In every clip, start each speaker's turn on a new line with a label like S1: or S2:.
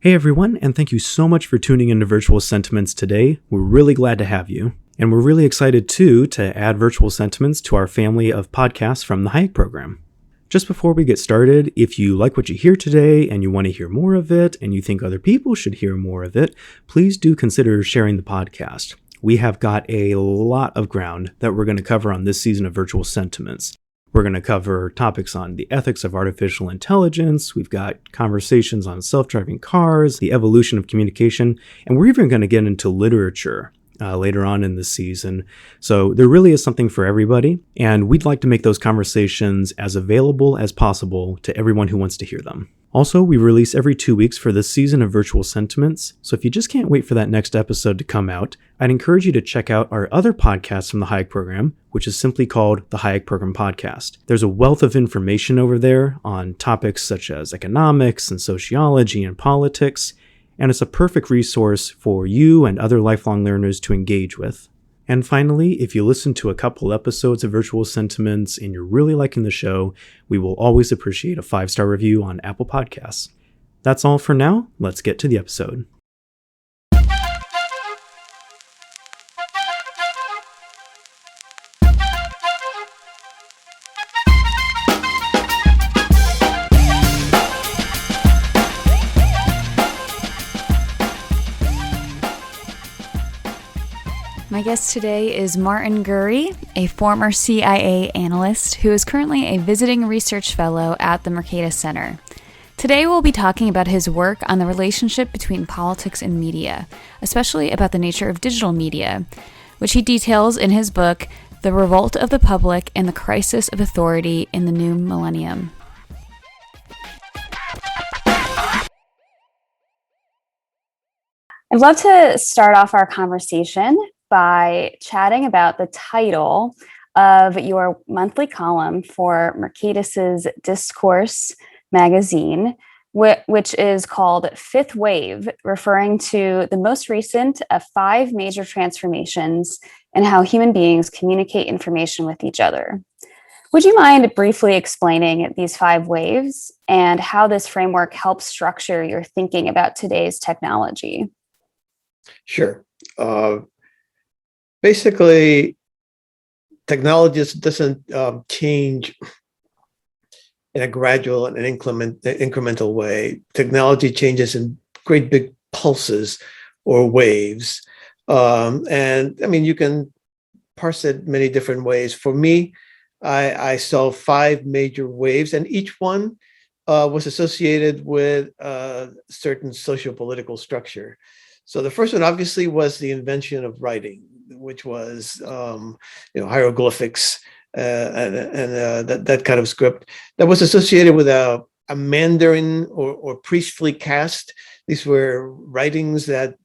S1: Hey everyone, and thank you so much for tuning into Virtual Sentiments today. We're really glad to have you. And we're really excited too to add Virtual Sentiments to our family of podcasts from the Hayek program. Just before we get started, if you like what you hear today and you want to hear more of it and you think other people should hear more of it, please do consider sharing the podcast. We have got a lot of ground that we're going to cover on this season of Virtual Sentiments. We're going to cover topics on the ethics of artificial intelligence. We've got conversations on self-driving cars, the evolution of communication, and we're even going to get into literature later on in the season. So there really is something for everybody, and we'd like to make those conversations as available as possible to everyone who wants to hear them. Also, we release every 2 weeks for this season of Virtual Sentiments, so if you just can't wait for that next episode to come out, I'd encourage you to check out our other podcasts from the Hayek program, which is simply called the Hayek Program Podcast. There's a wealth of information over there on topics such as economics and sociology and politics, and it's a perfect resource for you and other lifelong learners to engage with. And finally, if you listen to a couple episodes of Virtual Sentiments and you're really liking the show, we will always appreciate a 5-star review on Apple Podcasts. That's all for now. Let's get to the episode.
S2: My guest today is Martin Gurri, a former CIA analyst who is currently a visiting research fellow at the Mercatus Center. Today we'll be talking about his work on the relationship between politics and media, especially about the nature of digital media, which he details in his book, The Revolt of the Public and the Crisis of Authority in the New Millennium. I'd love to start off our conversation by chatting about the title of your monthly column for Mercatus's Discourse magazine, which is called Fifth Wave, referring to the most recent of 5 major transformations in how human beings communicate information with each other. Would you mind briefly explaining these 5 waves and how this framework helps structure your thinking about today's technology?
S3: Sure. Basically, technology doesn't change in a gradual and incremental way. Technology changes in great big pulses or waves. And I mean, you can parse it many different ways. For me, I saw 5 major waves, and each one was associated with a certain socio-political structure. So the first one obviously was the invention of writing, which was hieroglyphics and that kind of script that was associated with a Mandarin or priestly caste. These were writings that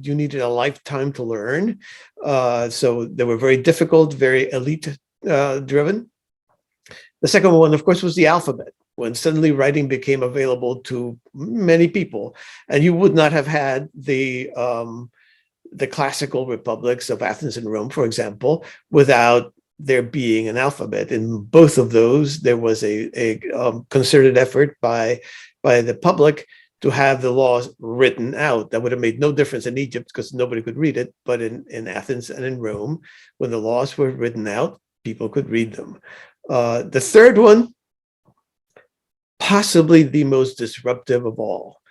S3: you needed a lifetime to learn. So they were very difficult, very elite driven. The second one, of course, was the alphabet, when suddenly writing became available to many people, and you would not have had the classical republics of Athens and Rome, for example, without there being an alphabet. In both of those, there was a concerted effort by the public to have the laws written out. That would have made no difference in Egypt because nobody could read it, but in Athens and in Rome, when the laws were written out, people could read them. The third one, possibly the most disruptive of all,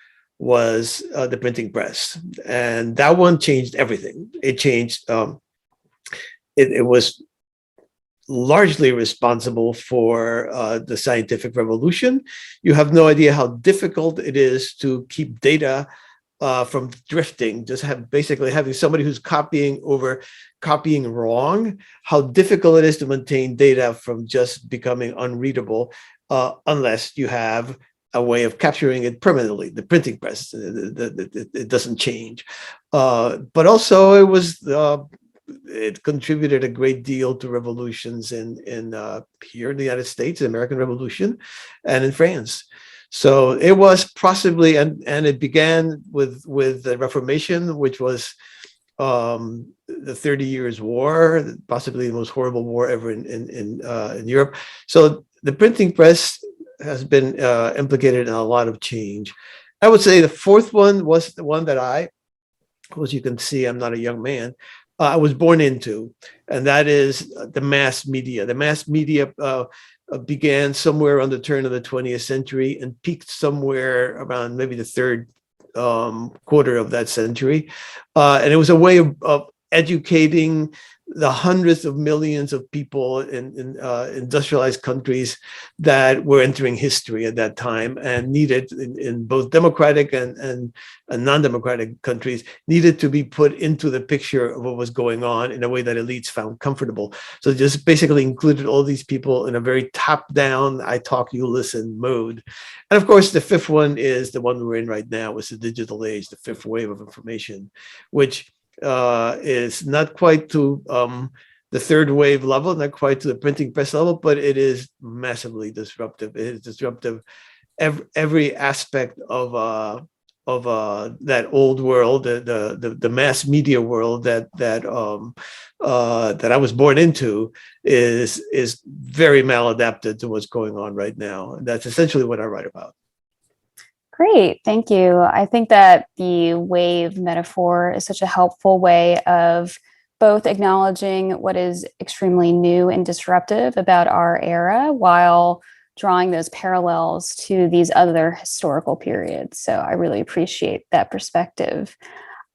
S3: was the printing press. And that one changed everything. It changed, it was largely responsible for the scientific revolution. You have no idea how difficult it is to keep data from drifting, basically having somebody who's copying wrong, how difficult it is to maintain data from just becoming unreadable unless you have a way of capturing it permanently. The printing press, it doesn't change. But also it contributed a great deal to revolutions in here in the United States, the American Revolution, and in France. So it was possibly, and it began with the Reformation, which was the 30 Years War, possibly the most horrible war ever in Europe. So the printing press has been implicated in a lot of change. I would say the fourth one was the one that as you can see, I'm not a young man, I was born into, and that is the mass media. The mass media began somewhere on the turn of the 20th century and peaked somewhere around maybe the third quarter of that century. And it was a way of educating the hundreds of millions of people in industrialized countries that were entering history at that time and needed, in both democratic and non-democratic countries, needed to be put into the picture of what was going on in a way that elites found comfortable. So just basically included all these people in a very top-down, I talk, you listen mode. And of course, the fifth one is the one we're in right now. It's the digital age, the fifth wave of information, which is not quite to the third wave level, not quite to the printing press level, but it is massively disruptive. It is disruptive every aspect of that old world, the mass media world that I was born into is very maladapted to what's going on right now. And that's essentially what I write about.
S2: Great, thank you. I think that the wave metaphor is such a helpful way of both acknowledging what is extremely new and disruptive about our era while drawing those parallels to these other historical periods. So I really appreciate that perspective.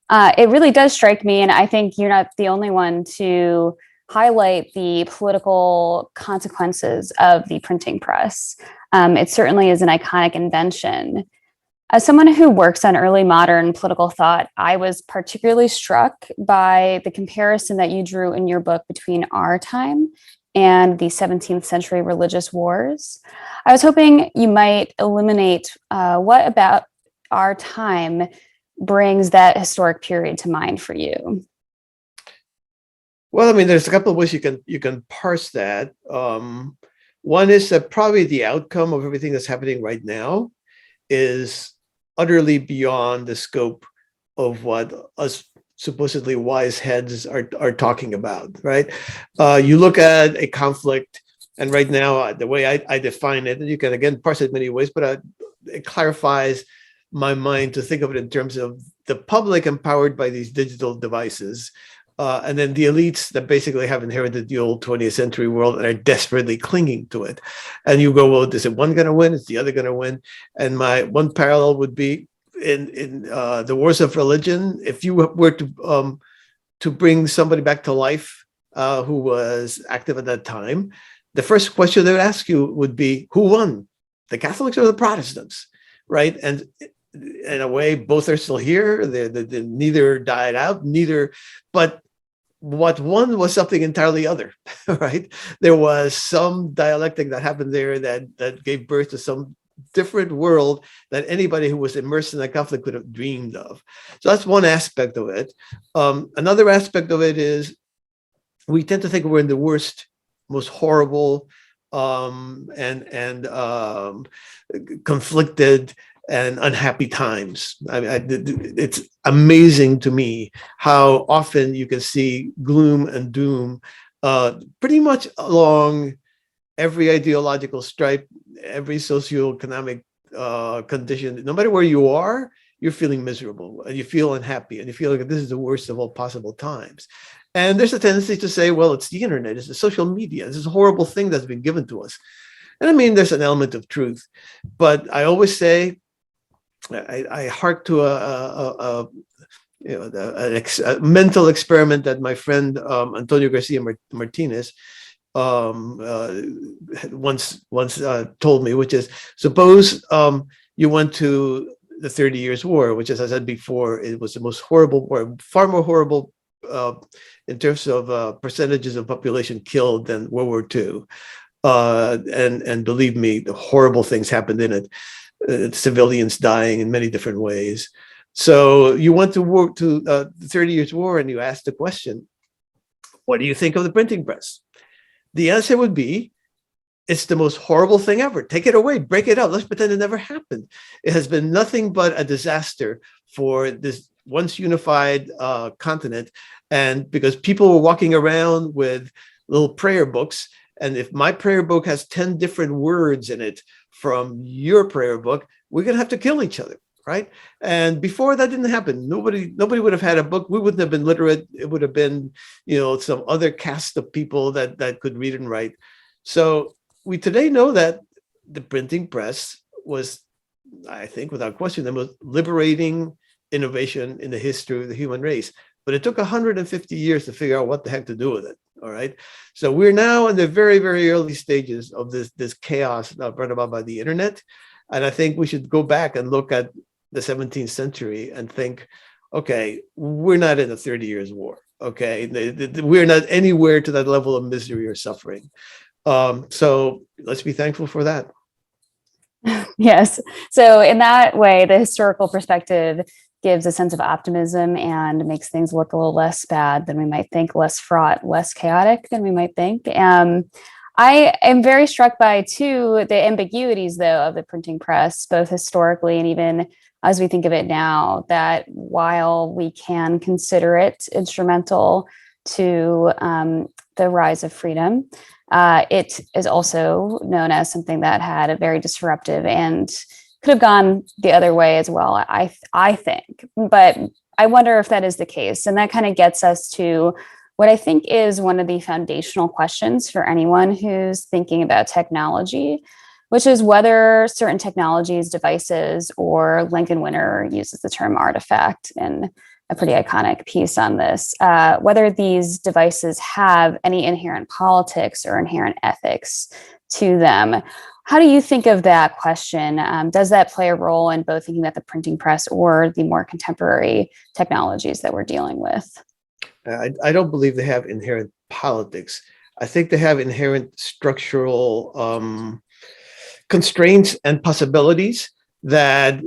S2: It really does strike me, and I think you're not the only one to highlight the political consequences of the printing press. It certainly is an iconic invention. As someone who works on early modern political thought, I was particularly struck by the comparison that you drew in your book between our time and the 17th century religious wars. I was hoping you might illuminate what about our time brings that historic period to mind for you.
S3: Well, I mean, there's a couple of ways you can parse that. One is that probably the outcome of everything that's happening right now is utterly beyond the scope of what us supposedly wise heads are talking about, right? You look at a conflict, and right now, the way I define it, and you can again parse it many ways, but it clarifies my mind to think of it in terms of the public empowered by these digital devices, and then the elites that basically have inherited the old 20th century world and are desperately clinging to it. And you go, well, is it one going to win? Is the other going to win? And my one parallel would be in the wars of religion. If you were to bring somebody back to life who was active at that time, the first question they would ask you would be, who won, the Catholics or the Protestants, right? And in a way, both are still here. They neither died out, but what won was something entirely other, right? There was some dialectic that happened there that gave birth to some different world that anybody who was immersed in that conflict could have dreamed of. So that's one aspect of it. Another aspect of it is we tend to think we're in the worst, most horrible, and conflicted and unhappy times. I mean, it's amazing to me how often you can see gloom and doom pretty much along every ideological stripe, every socioeconomic condition. No matter where you are, you're feeling miserable and you feel unhappy and you feel like this is the worst of all possible times. And there's a tendency to say, well, it's the internet, it's the social media, this is a horrible thing that's been given to us. And I mean, there's an element of truth, but I always say, I hark to a mental experiment that my friend Antonio Garcia Martinez once told me, which is, suppose you went to the 30 Years' War, which, as I said before, it was the most horrible war, far more horrible in terms of percentages of population killed than World War II. And believe me, the horrible things happened in it. Civilians dying in many different ways. So you went to the 30 Years' War and you asked the question, what do you think of the printing press? The answer would be, it's the most horrible thing ever. Take it away, break it up. Let's pretend it never happened. It has been nothing but a disaster for this once unified continent. And because people were walking around with little prayer books, and if my prayer book has 10 different words in it from your prayer book, we're going to have to kill each other, right? And before that didn't happen. Nobody would have had a book. We wouldn't have been literate. It would have been, some other cast of people that could read and write. So we today know that the printing press was, I think, without question, the most liberating innovation in the history of the human race. But it took 150 years to figure out what the heck to do with it. All right. So we're now in the very, very early stages of this chaos brought about by the internet. And I think we should go back and look at the 17th century and think, okay, we're not in a 30 years war. Okay. We're not anywhere to that level of misery or suffering. So let's be thankful for that.
S2: Yes. So in that way, the historical perspective gives a sense of optimism and makes things look a little less bad than we might think, less fraught, less chaotic than we might think. I am very struck by, too, the ambiguities, though, of the printing press, both historically and even as we think of it now, that while we can consider it instrumental to the rise of freedom, it is also known as something that had a very disruptive and could have gone the other way as well, I think. But I wonder if that is the case. And that kind of gets us to what I think is one of the foundational questions for anyone who's thinking about technology, which is whether certain technologies, devices, or Lincoln Winter uses the term artifact in a pretty iconic piece on this, whether these devices have any inherent politics or inherent ethics to them. How do you think of that question? Does that play a role in both thinking about the printing press or the more contemporary technologies that we're dealing with?
S3: I don't believe they have inherent politics. I think they have inherent structural constraints and possibilities that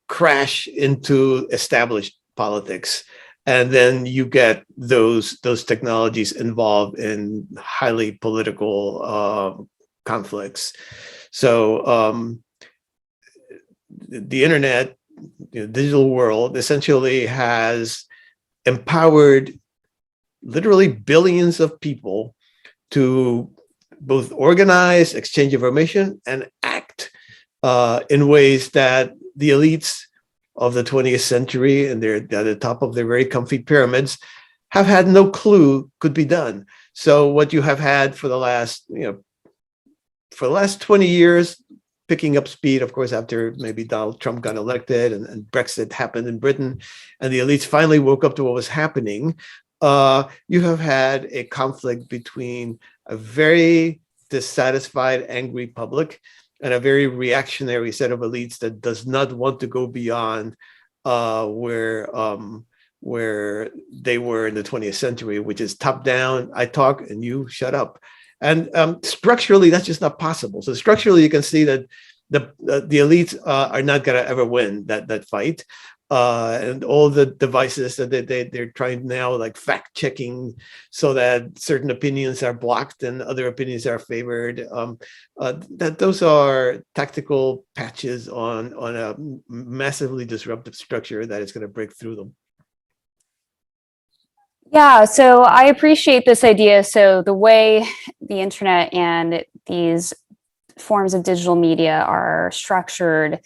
S3: crash into established politics. And then you get those technologies involved in highly political conflicts. So the internet, digital world, essentially has empowered literally billions of people to both organize, exchange information, and act in ways that the elites of the 20th century, and they're at the top of their very comfy pyramids, have had no clue could be done. So what you have had for the last 20 years, picking up speed, of course, after maybe Donald Trump got elected and Brexit happened in Britain, and the elites finally woke up to what was happening. You have had a conflict between a very dissatisfied, angry public and a very reactionary set of elites that does not want to go beyond where they were in the 20th century, which is top down, I talk and you shut up. And structurally, that's just not possible. So structurally, you can see that the elites are not going to ever win that fight. And all the devices that they're trying now, like fact checking, so that certain opinions are blocked and other opinions are favored. That those are tactical patches on a massively disruptive structure that is going to break through them.
S2: Yeah, so I appreciate this idea. So the way the internet and these forms of digital media are structured,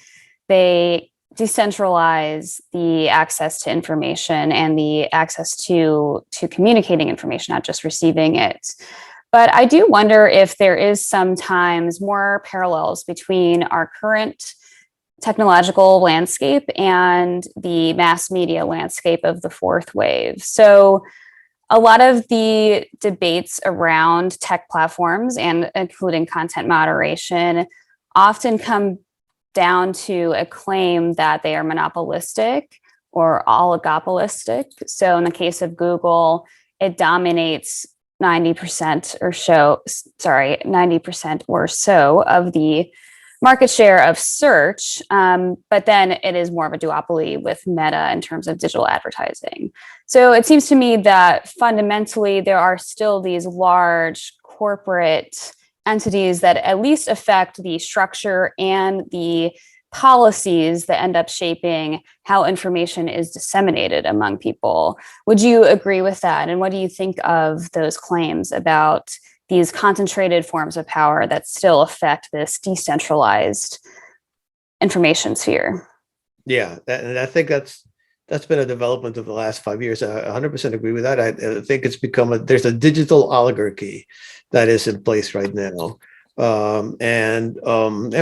S2: they decentralize the access to information and the access to communicating information, not just receiving it. But I do wonder if there is sometimes more parallels between our current technological landscape and the mass media landscape of the fourth wave. So a lot of the debates around tech platforms and including content moderation often come down to a claim that they are monopolistic or oligopolistic. So in the case of Google, it dominates 90% or so of the market share of search, but then it is more of a duopoly with Meta in terms of digital advertising. So it seems to me that fundamentally there are still these large corporate entities that at least affect the structure and the policies that end up shaping how information is disseminated among people. Would you agree with that? And what do you think of those claims about these concentrated forms of power that still affect this decentralized information sphere?
S3: Yeah, and I think that's been a development of the last 5 years. I 100% agree with that. I think it's there's a digital oligarchy that is in place right now. I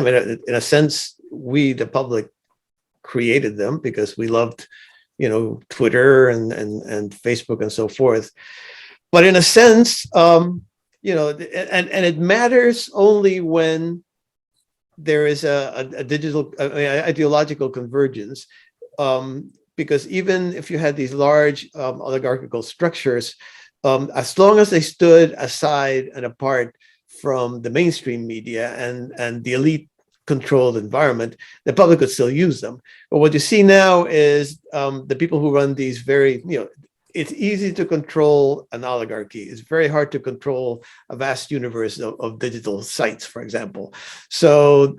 S3: mean, in a sense, we, the public, created them because we loved, Twitter and Facebook and so forth. But in a sense, and it matters only when there is a digital, ideological convergence. Because even if you had these large oligarchical structures, as long as they stood aside and apart from the mainstream media and the elite controlled environment, the public could still use them. But what you see now is the people who run these it's easy to control an oligarchy. It's very hard to control a vast universe of digital sites, for example. So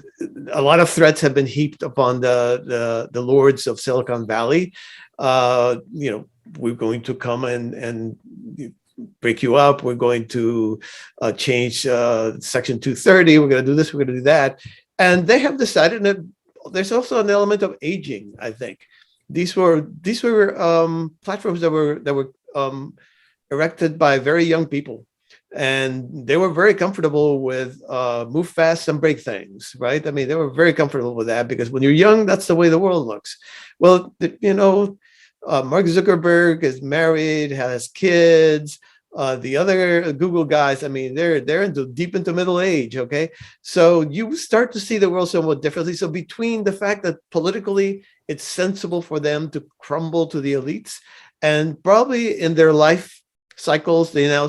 S3: a lot of threats have been heaped upon the lords of Silicon Valley. We're going to come and break you up. We're going to change Section 230. We're going to do this. We're going to do that. And they have decided that there's also an element of aging, I think. These were platforms that were erected by very young people, and they were very comfortable with move fast and break things, right? I mean, they were very comfortable with that because when you're young, that's the way the world looks. Well, Mark Zuckerberg is married, has kids. The other Google guys, I mean, they're deep into middle age. Okay, so you start to see the world somewhat differently. So between the fact that politically it's sensible for them to crumble to the elites, and probably in their life cycles they now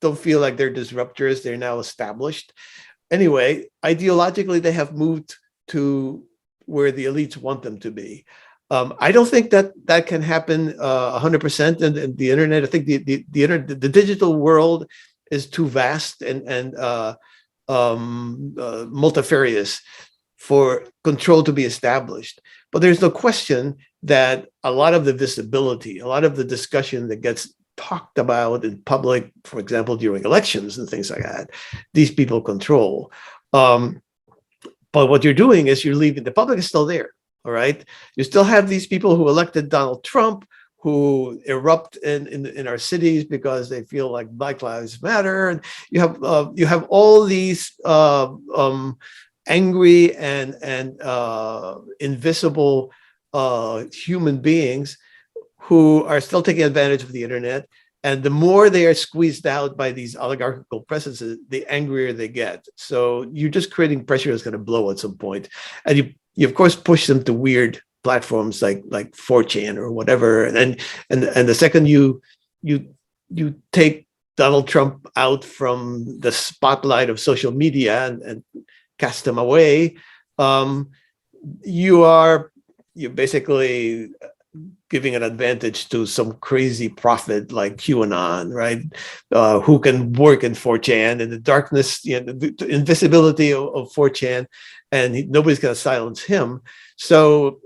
S3: don't feel like they're disruptors; they're now established. Anyway, ideologically they have moved to where the elites want them to be. I don't think that can happen 100% in the internet. I think the internet, the digital world, is too vast and multifarious for control to be established. But there's no question that a lot of the visibility, a lot of the discussion that gets talked about in public, for example, during elections and things like that, these people control. But what you're doing is you're leaving, the public is still there. All right. You still have these people who elected Donald Trump, who erupt in our cities because they feel like Black Lives Matter, and you have all these angry and invisible human beings who are still taking advantage of the internet. And the more they are squeezed out by these oligarchical presences, the angrier they get. So you're just creating pressure that's going to blow at some point, and you of course push them to weird platforms like 4chan or whatever. And the second you take Donald Trump out from the spotlight of social media and cast him away, you're basically giving an advantage to some crazy prophet like QAnon, right? Who can work in 4chan in the darkness, the invisibility of 4chan, and nobody's going to silence him. So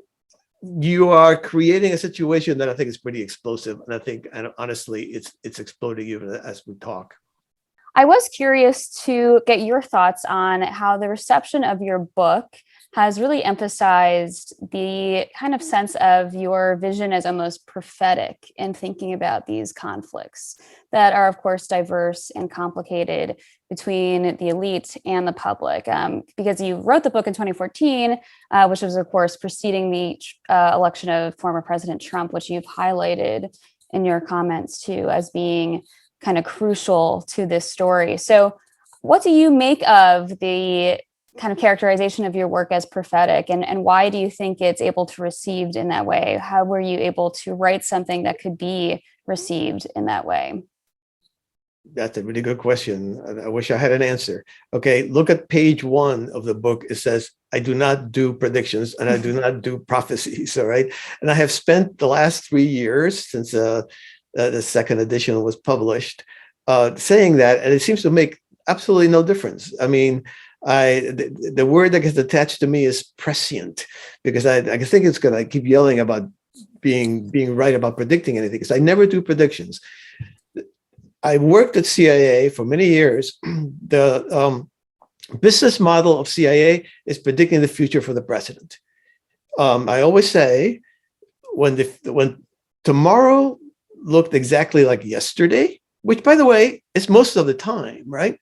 S3: you are creating a situation that I think is pretty explosive, and I think, and honestly, it's exploding even as we talk.
S2: I was curious to get your thoughts on how the reception of your book has really emphasized the kind of sense of your vision as almost prophetic in thinking about these conflicts that are, of course, diverse and complicated between the elite and the public. Because you wrote the book in 2014, which was, of course, preceding the election of former President Trump, which you've highlighted in your comments too as being kind of crucial to this story. So what do you make of the kind of characterization of your work as prophetic, and why do you think it's able to be received in that way? How were you able to write something that could be received in that way?
S3: That's a really good question. I wish I had an answer. Okay, look at page 1 of the book. It says, I do not do predictions and I do not do prophecies, all right? And I have spent the last 3 years since the second edition was published saying that, and it seems to make absolutely no difference. I mean, the word that gets attached to me is prescient, because I think it's going to keep yelling about being right about predicting anything, because I never do predictions. I worked at CIA for many years. The business model of CIA is predicting the future for the president. I always say when tomorrow looked exactly like yesterday, which by the way is most of the time, right?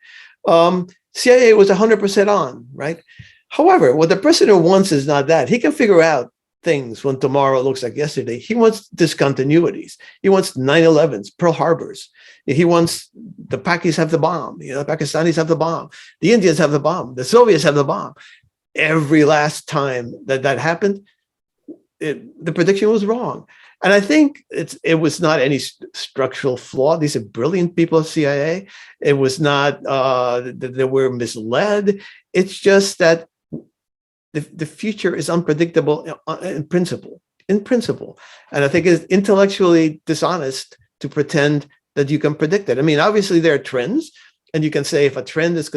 S3: CIA was 100% on, right? However, what the president wants is not that. He can figure out things when tomorrow looks like yesterday. He wants discontinuities. He wants 9/11s, Pearl Harbors. He wants the Pakis have the bomb. The Pakistanis have the bomb. The Indians have the bomb. The Soviets have the bomb. Every last time that happened, the prediction was wrong. And I think it was not any structural flaw. These are brilliant people at CIA. It was not that they were misled. It's just that the future is unpredictable in principle. And I think it's intellectually dishonest to pretend that you can predict it. I mean, obviously there are trends, and you can say if a trend is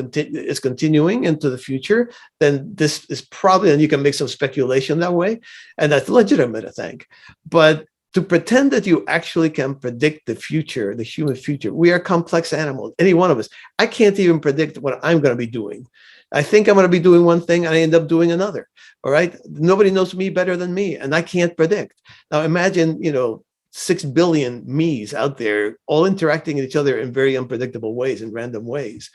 S3: continuing into the future, then this is probably, and you can make some speculation that way, and that's legitimate, I think. But to pretend that you actually can predict the future, the human future, we are complex animals, any one of us. I can't even predict what I'm going to be doing. I think I'm going to be doing one thing and I end up doing another. All right. Nobody knows me better than me, and I can't predict. Now imagine, 6 billion me's out there all interacting with each other in very unpredictable ways, in random ways.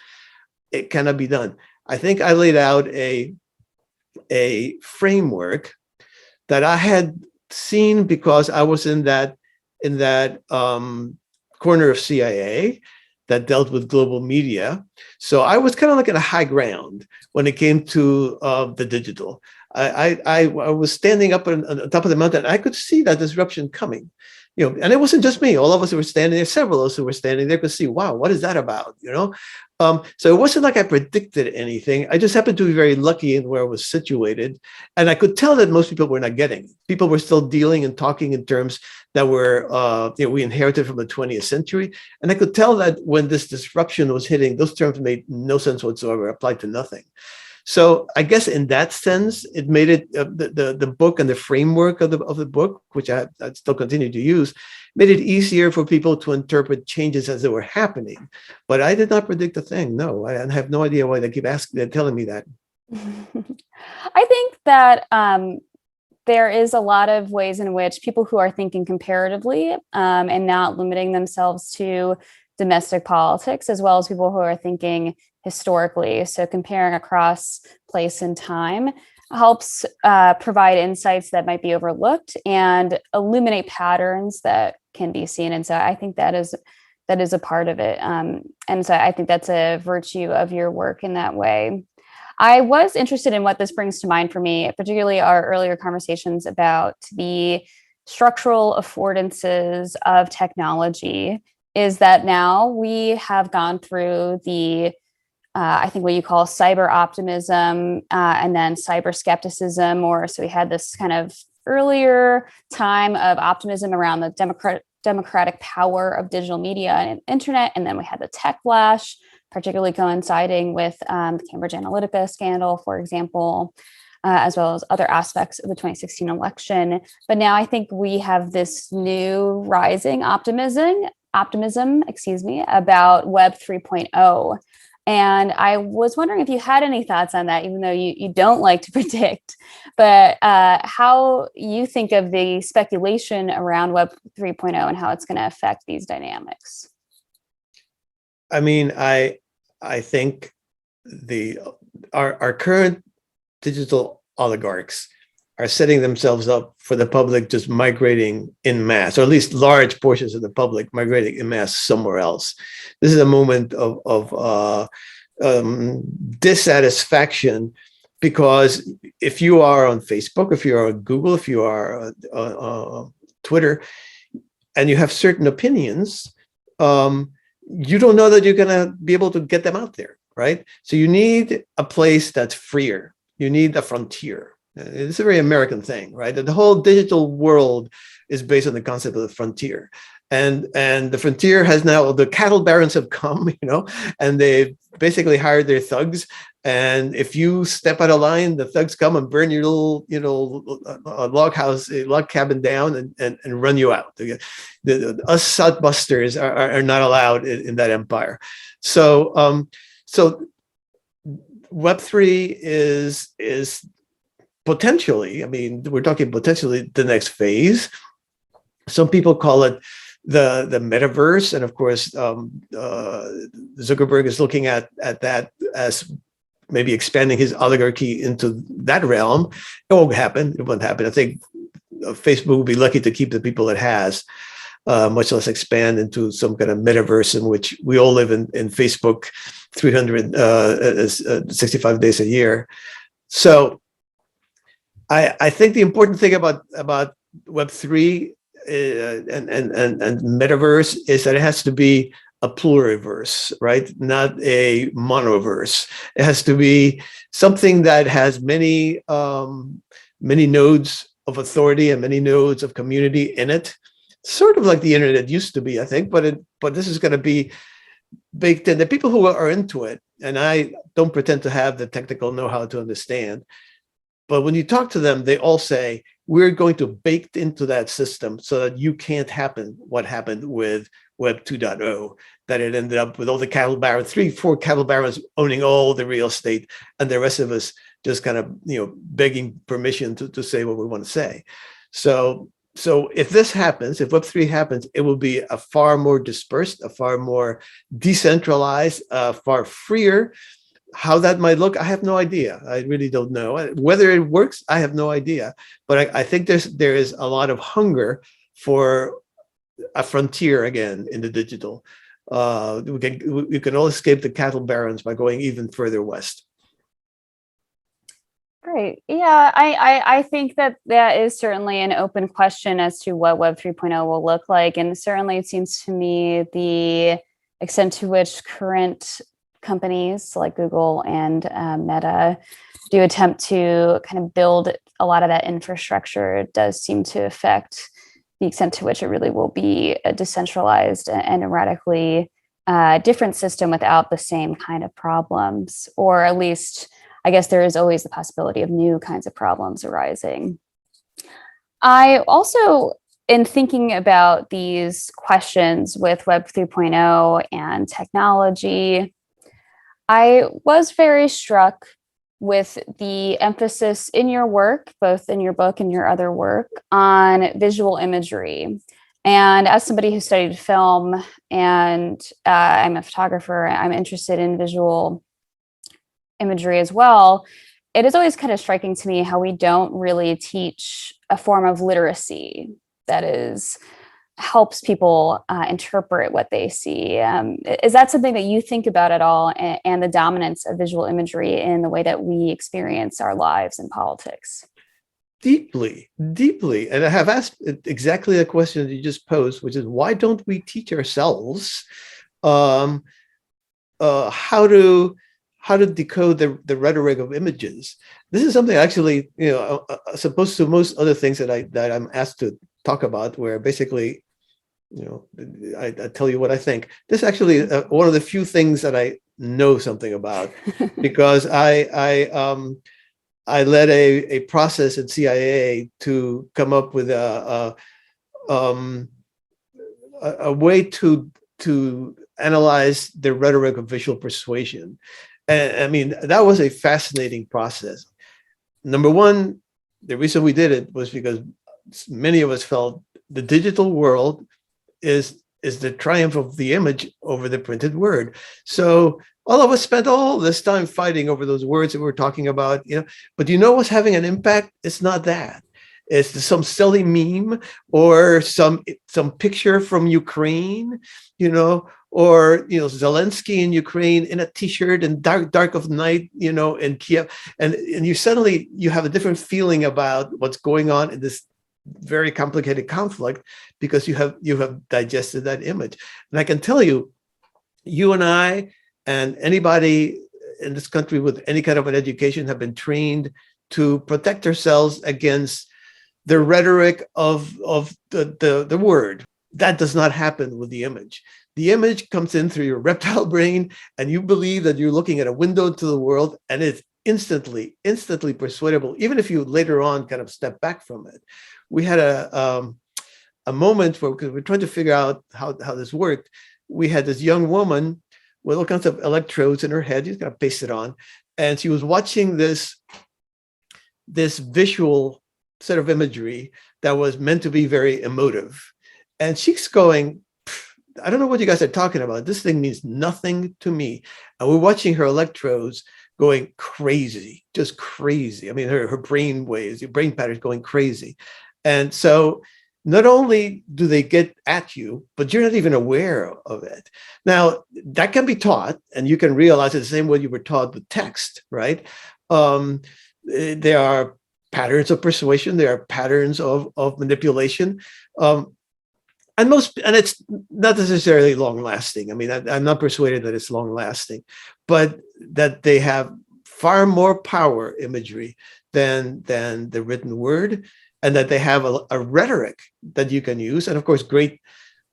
S3: It cannot be done. I think I laid out a framework that I had seen because I was in that corner of CIA that dealt with global media. So I was kind of like at a high ground when it came to the digital. I was standing up on the top of the mountain. I could see that disruption coming. And it wasn't just me. All of us who were standing there, several of us who were standing there could see, wow, what is that about? So it wasn't like I predicted anything. I just happened to be very lucky in where I was situated. And I could tell that most people were not getting it. People were still dealing and talking in terms that were, we inherited from the 20th century. And I could tell that when this disruption was hitting, those terms made no sense whatsoever, applied to nothing. So I guess in that sense, it made it the book and the framework of the book, which I still continue to use, made it easier for people to interpret changes as they were happening. But I did not predict a thing. No, I have no idea why they keep asking. They're telling me that.
S2: I think that there is a lot of ways in which people who are thinking comparatively and not limiting themselves to domestic politics, as well as people who are thinking historically, so comparing across place and time, helps provide insights that might be overlooked and illuminate patterns that can be seen. And so I think that is a part of it. And so I think that's a virtue of your work in that way. I was interested in what this brings to mind for me, particularly our earlier conversations about the structural affordances of technology, is that now we have gone through the I think what you call cyber optimism and then cyber skepticism, so we had this kind of earlier time of optimism around the democratic power of digital media and internet. And then we had the tech flash, particularly coinciding with the Cambridge Analytica scandal, for example, as well as other aspects of the 2016 election. But now I think we have this new rising optimism, about Web 3.0. And I was wondering if you had any thoughts on that, even though you don't like to predict, but how you think of the speculation around Web 3.0 and how it's going to affect these dynamics.
S3: I mean, I think our current digital oligarchs are setting themselves up for the public just migrating en masse, or at least large portions of the public migrating en masse somewhere else. This is a moment of dissatisfaction, because if you are on Facebook, if you are on Google, if you are on Twitter, and you have certain opinions, you don't know that you're going to be able to get them out there, right? So you need a place that's freer. You need a frontier. It's a very American thing, right? The whole digital world is based on the concept of the frontier. And the frontier has now, the cattle barons have come, and they've basically hired their thugs. And if you step out of line, the thugs come and burn your little, log cabin down and run you out. Us Southbusters are not allowed in that empire. So Web3 is potentially, I mean, we're talking potentially the next phase. Some people call it the metaverse, and of course, Zuckerberg is looking at that as maybe expanding his oligarchy into that realm. It won't happen. It won't happen. I think Facebook will be lucky to keep the people it has, much less expand into some kind of metaverse in which we all live in Facebook 365 days a year. So I think the important thing about Web3 and metaverse is that it has to be a pluriverse, right? Not a monoverse. It has to be something that has many nodes of authority and many nodes of community in it, sort of like the internet used to be, I think. But this is going to be baked in. The people who are into it, and I don't pretend to have the technical know-how to understand, but when you talk to them, they all say, we're going to bake into that system so that you can't happen what happened with Web 2.0, that it ended up with all the cattle barons, 3-4 cattle barons owning all the real estate, and the rest of us just kind of, begging permission to say what we want to say. So if this happens, if Web3 happens, it will be a far more dispersed, a far more decentralized, far freer. How that might look, I have no idea. I really don't know. Whether it works, I have no idea. But I think there is a lot of hunger for a frontier again in the digital. We can all escape the cattle barons by going even further west.
S2: Great. Yeah, I think that is certainly an open question as to what Web 3.0 will look like. And certainly it seems to me the extent to which current companies like Google and Meta do attempt to kind of build a lot of that infrastructure does seem to affect the extent to which it really will be a decentralized and a radically different system without the same kind of problems, or at least I guess there is always the possibility of new kinds of problems arising. I also, in thinking about these questions with Web 3.0 and technology, I was very struck with the emphasis in your work, both in your book and your other work, on visual imagery. And as somebody who studied film and I'm a photographer, I'm interested in visual imagery as well. It is always kind of striking to me how we don't really teach a form of literacy that helps people interpret what they see. Is that something that you think about at all, and the dominance of visual imagery in the way that we experience our lives in politics?
S3: Deeply. And I have asked exactly the question that you just posed, which is, why don't we teach ourselves how to decode the rhetoric of images? This is something actually, as opposed to most other things that I'm asked to talk about, where basically, I tell you what I think. This is actually one of the few things that I know something about, because I led a process at CIA to come up with a way to analyze the rhetoric of visual persuasion. And I mean, that was a fascinating process. Number one, the reason we did it was because many of us felt the digital world is the triumph of the image over the printed word. So all of us spent all this time fighting over those words that we're talking about, but what's having an impact? It's not that. It's some silly meme or some picture from Ukraine, or Zelensky in Ukraine in a t-shirt and dark of night, in Kiev, and you suddenly have a different feeling about what's going on in this very complicated conflict, because you have digested that image. And I can tell you, you and I and anybody in this country with any kind of an education have been trained to protect ourselves against the rhetoric of the word. That does not happen with the image. The image comes in through your reptile brain, and you believe that you're looking at a window to the world, and it's instantly persuadable, even if you later on kind of step back from it. We had a moment where, because we're trying to figure out how this worked, we had this young woman with all kinds of electrodes in her head. She's got to paste it on, and she was watching this this visual set of imagery that was meant to be very emotive. And she's going, I don't know what you guys are talking about. This thing means nothing to me. And we're watching her electrodes going crazy, just crazy. I mean, her brain waves, your brain patterns going crazy. And so not only do they get at you, but you're not even aware of it. Now, that can be taught, and you can realize it the same way you were taught with text, right? There are patterns of persuasion, there are patterns of manipulation. And it's not necessarily long lasting. I mean, I'm not persuaded that it's long lasting, but that they have far more power, imagery, than the written word, and that they have a rhetoric that you can use. And of course, great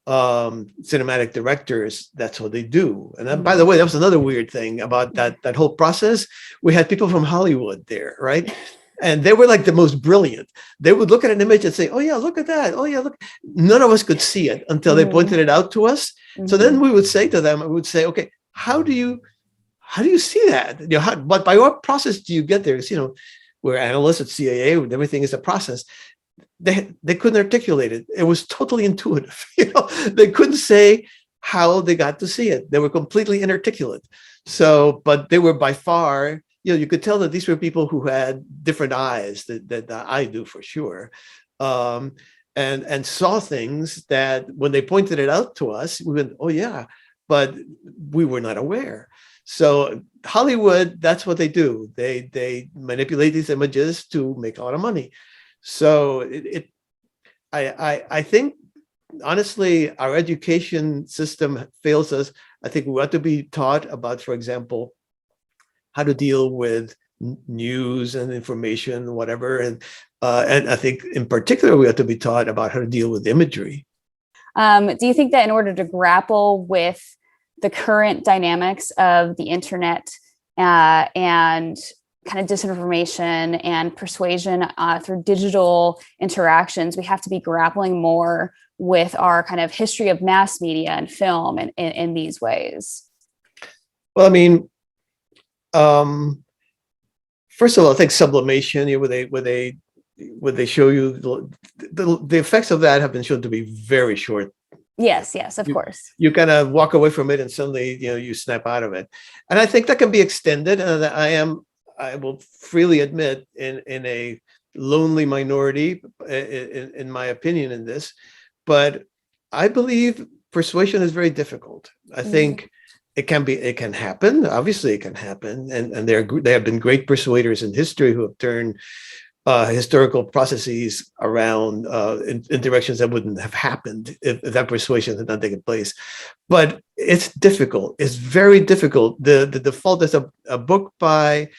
S3: cinematic directors, that's what they do. And then, by the way, that was another weird thing about that whole process. We had people from Hollywood there, right? And they were like the most brilliant. They would look at an image and say, oh yeah, look at that. Oh yeah, look. None of us could see it until they pointed it out to us. So then we would say to them, we would say, okay, how do you see that? You know, but by what process do you get there? Because, you know, we're analysts at CAA, everything is a process. They couldn't articulate it. It was totally intuitive. You know, they couldn't say how they got to see it. They were completely inarticulate. So, but they were by far, you know, you could tell that these were people who had different eyes that I do for sure, and saw things that when they pointed it out to us, we went, oh yeah, but we were not aware. So Hollywood, that's what they do. They manipulate these images to make a lot of money. So I think, honestly, our education system fails us. I think we ought to be taught about, for example, how to deal with news and information, whatever. And I think in particular, we ought to be taught about how to deal with imagery.
S2: Do you think that in order to grapple with the current dynamics of the internet and kind of disinformation and persuasion through digital interactions, we have to be grappling more with our kind of history of mass media and film and in these ways?
S3: Well, I mean, first of all, I think sublimation, you know, where they show you the effects of that have been shown to be very short.
S2: Yes, of course.
S3: You kind of walk away from it and suddenly, you know, you snap out of it. And I think that can be extended. And I will freely admit, in a lonely minority, in my opinion, in this. But I believe persuasion is very difficult. I think it can happen. Obviously, it can happen. And there have been great persuaders in history who have turned historical processes around in directions that wouldn't have happened if that persuasion had not taken place. But it's difficult. It's very difficult. The default is a book by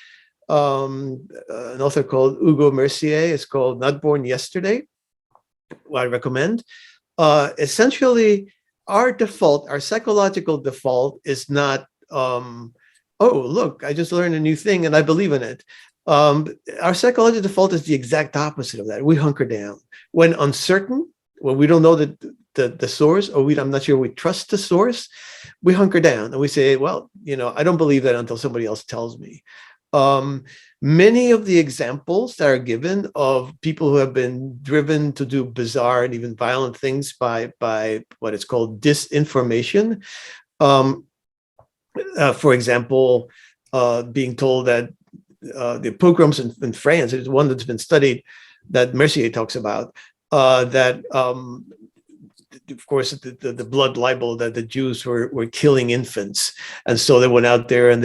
S3: an author called Hugo Mercier. It's called Not Born Yesterday. I recommend. Essentially, our psychological default is not, oh, look, I just learned a new thing and I believe in it. Our psychological default is the exact opposite of that. We hunker down. When uncertain, when we don't know the source, or I'm not sure we trust the source, we hunker down and we say, well, you know, I don't believe that until somebody else tells me. Many of the examples that are given of people who have been driven to do bizarre and even violent things by what is called disinformation. For example, being told that the pogroms in France is one that's been studied that Mercier talks about, that of course the blood libel that the Jews were killing infants. And so they went out there and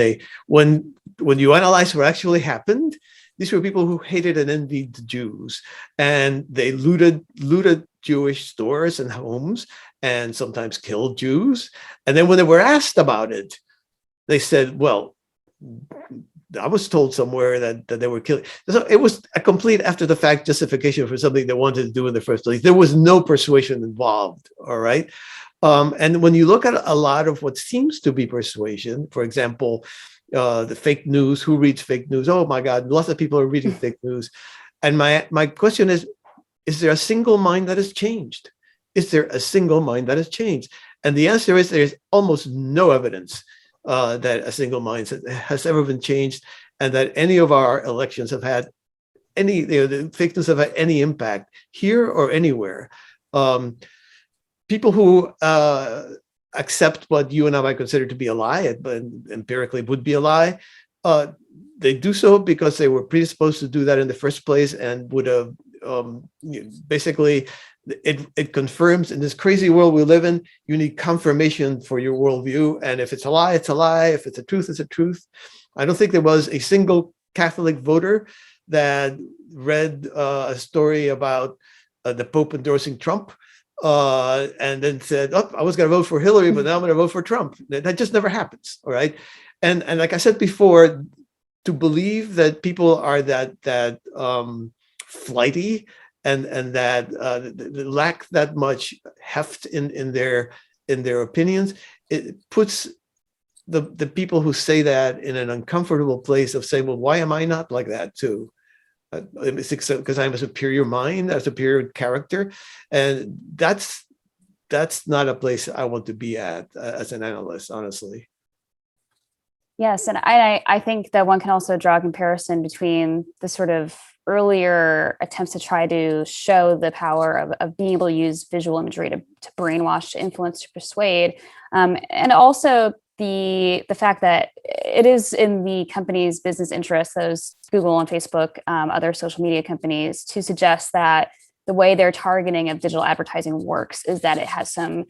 S3: when you analyze what actually happened, these were people who hated and envied the Jews, and they looted Jewish stores and homes and sometimes killed Jews. And then when they were asked about it, they said, well, I was told somewhere that they were killing. So it was a complete after the fact justification for something they wanted to do in the first place. There was no persuasion involved. All right. And when you look at a lot of what seems to be persuasion, for example, the fake news, who reads fake news? Oh my God, lots of people are reading fake news. And my question is there a single mind that has changed? Is there a single mind that has changed? And the answer is there's almost no evidence that a single mind has ever been changed, and that any of our elections have had any, the fake news have any impact here or anywhere. People who accept what you and I might consider to be a lie, but empirically would be a lie, they do so because they were predisposed to do that in the first place, and would have basically, it confirms in this crazy world we live in, you need confirmation for your worldview. And if it's a lie, it's a lie. If it's a truth, it's a truth. I don't think there was a single Catholic voter that read a story about the Pope endorsing Trump and then said, "Oh, I was going to vote for Hillary, but now I'm going to vote for Trump." That just never happens. All right. And like I said before, to believe that people are that flighty and that lack that much heft in their opinions, it puts the people who say that in an uncomfortable place of saying, well, why am I not like that too? Because I'm a superior mind, a superior character, and that's not a place I want to be at as an analyst, honestly.
S2: Yes, and I think that one can also draw a comparison between the sort of earlier attempts to try to show the power of being able to use visual imagery to brainwash, to influence, to persuade, and also the fact that it is in the company's business interest, those Google and Facebook, other social media companies, to suggest that the way their targeting of digital advertising works is that it has some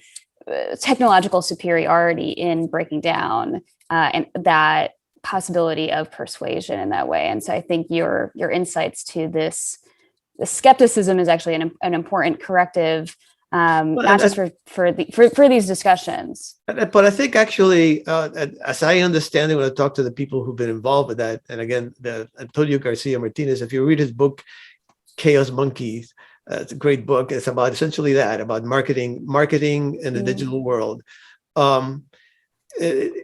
S2: technological superiority in breaking down and that possibility of persuasion in that way. And so I think your insights to this, the skepticism is actually an important corrective, not just for these discussions.
S3: But I think actually, as I understand it, when I talk to the people who've been involved with that, and again, Antonio Garcia Martinez, if you read his book, Chaos Monkeys, it's a great book. It's about essentially that, about marketing in the digital world.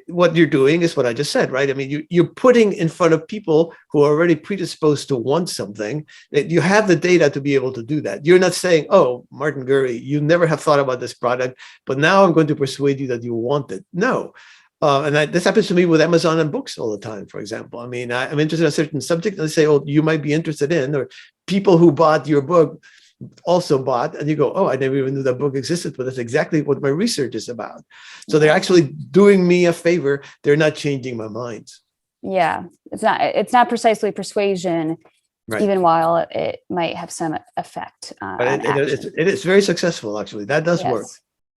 S3: What you're doing is what I just said, right? I mean, you're putting in front of people who are already predisposed to want something, that you have the data to be able to do that. You're not saying, oh, Martin Gurri, you never have thought about this product, but now I'm going to persuade you that you want it. No. This happens to me with Amazon and books all the time, for example. I mean, I'm interested in a certain subject, and they say, oh, you might be interested in, or people who bought your book also bought, and you go, oh, I never even knew that book existed, but that's exactly what my research is about. So they're actually doing me a favor. They're not changing my mind.
S2: Yeah, it's not precisely persuasion, right, even while it might have some effect.
S3: But it is very successful, actually. That does work.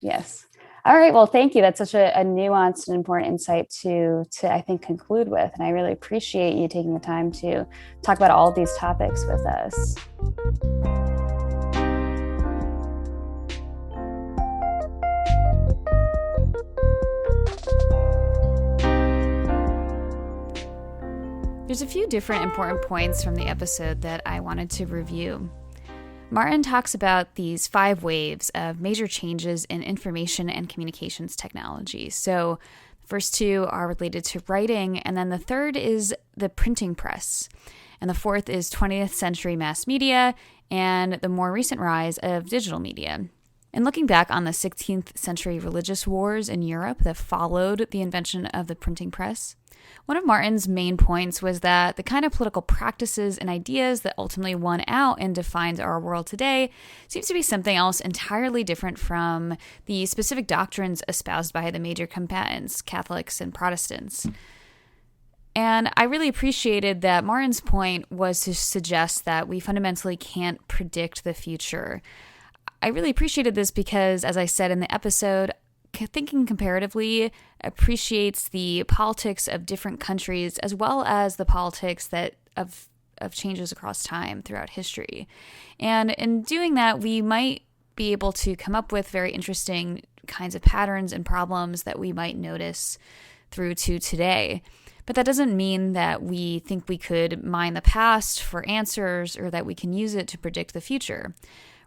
S2: Yes. All right. Well, thank you. That's such a nuanced and important insight to I think conclude with. And I really appreciate you taking the time to talk about all of these topics with us. There's a few different important points from the episode that I wanted to review. Martin talks about these 5 waves of major changes in information and communications technology. So the first 2 are related to writing, and then the third is the printing press. And the fourth is 20th century mass media and the more recent rise of digital media. And looking back on the 16th century religious wars in Europe that followed the invention of the printing press, one of Martin's main points was that the kind of political practices and ideas that ultimately won out and defined our world today seems to be something else entirely different from the specific doctrines espoused by the major combatants, Catholics and Protestants. And I really appreciated that Martin's point was to suggest that we fundamentally can't predict the future. I really appreciated this because, as I said in the episode, thinking comparatively appreciates the politics of different countries as well as the politics of changes across time throughout history. And in doing that, we might be able to come up with very interesting kinds of patterns and problems that we might notice through to today. But that doesn't mean that we think we could mine the past for answers or that we can use it to predict the future.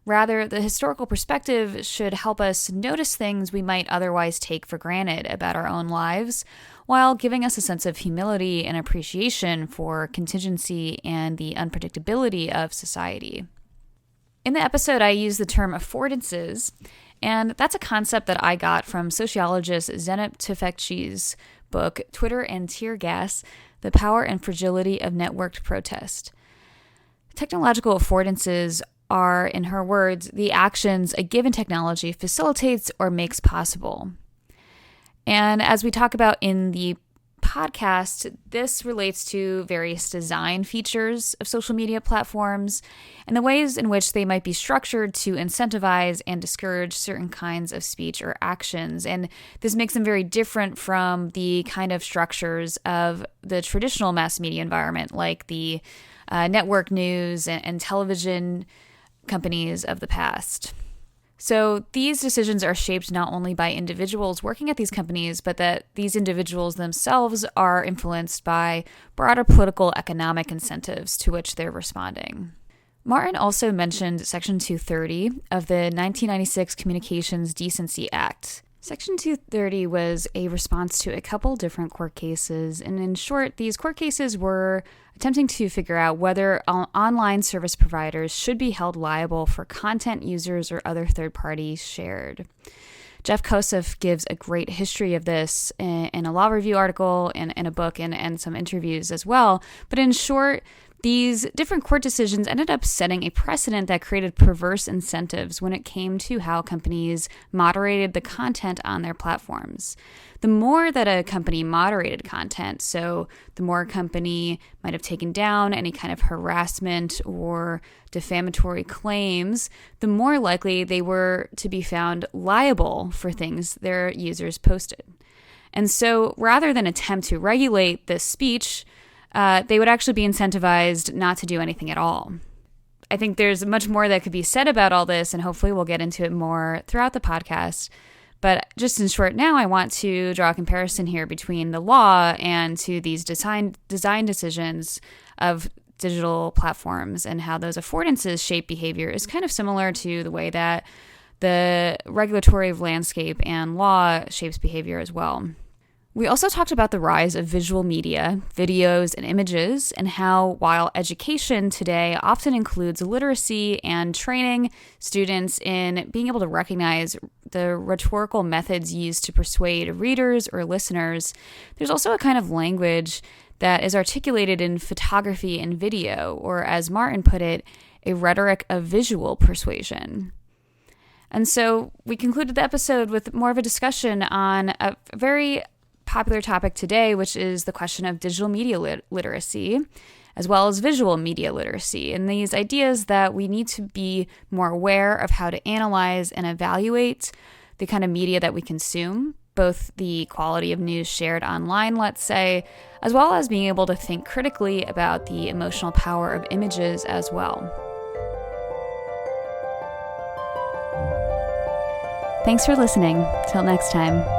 S2: Rather, the historical perspective should help us notice things we might otherwise take for granted about our own lives, while giving us a sense of humility and appreciation for contingency and the unpredictability of society. In the episode, I use the term affordances, and that's a concept that I got from sociologist Zeynep Tufekci's book, Twitter and Tear Gas, The Power and Fragility of Networked Protest.
S4: Technological affordances are, in her words, the actions a given technology facilitates or makes possible. And as we talk about in the podcast, this relates to various design features of social media platforms and the ways in which they might be structured to incentivize and discourage certain kinds of speech or actions. And this makes them very different from the kind of structures of the traditional mass media environment, like the network news and television companies of the past. So these decisions are shaped not only by individuals working at these companies, but that these individuals themselves are influenced by broader political economic incentives to which they're responding. Martin also mentioned Section 230 of the 1996 Communications Decency Act. Section 230 was a response to a couple different court cases, and in short, these court cases were attempting to figure out whether online service providers should be held liable for content users or other third parties shared. Jeff Kosef gives a great history of this in a law review article, in a book, and some interviews as well. But in short, these different court decisions ended up setting a precedent that created perverse incentives when it came to how companies moderated the content on their platforms. The more that a company moderated content, so the more a company might have taken down any kind of harassment or defamatory claims, the more likely they were to be found liable for things their users posted. And so rather than attempt to regulate this speech, they would actually be incentivized not to do anything at all. I think there's much more that could be said about all this, and hopefully we'll get into it more throughout the podcast. But just in short now, I want to draw a comparison here between the law and to these design decisions of digital platforms and how those affordances shape behavior is kind of similar to the way that the regulatory landscape and law shapes behavior as well. We also talked about the rise of visual media, videos, and images, and how while education today often includes literacy and training students in being able to recognize the rhetorical methods used to persuade readers or listeners, there's also a kind of language that is articulated in photography and video, or as Martin put it, a rhetoric of visual persuasion. And so we concluded the episode with more of a discussion on a very popular topic today, which is the question of digital media literacy, as well as visual media literacy, and these ideas that we need to be more aware of how to analyze and evaluate the kind of media that we consume, both the quality of news shared online, let's say, as well as being able to think critically about the emotional power of images as well. Thanks for listening. Till next time.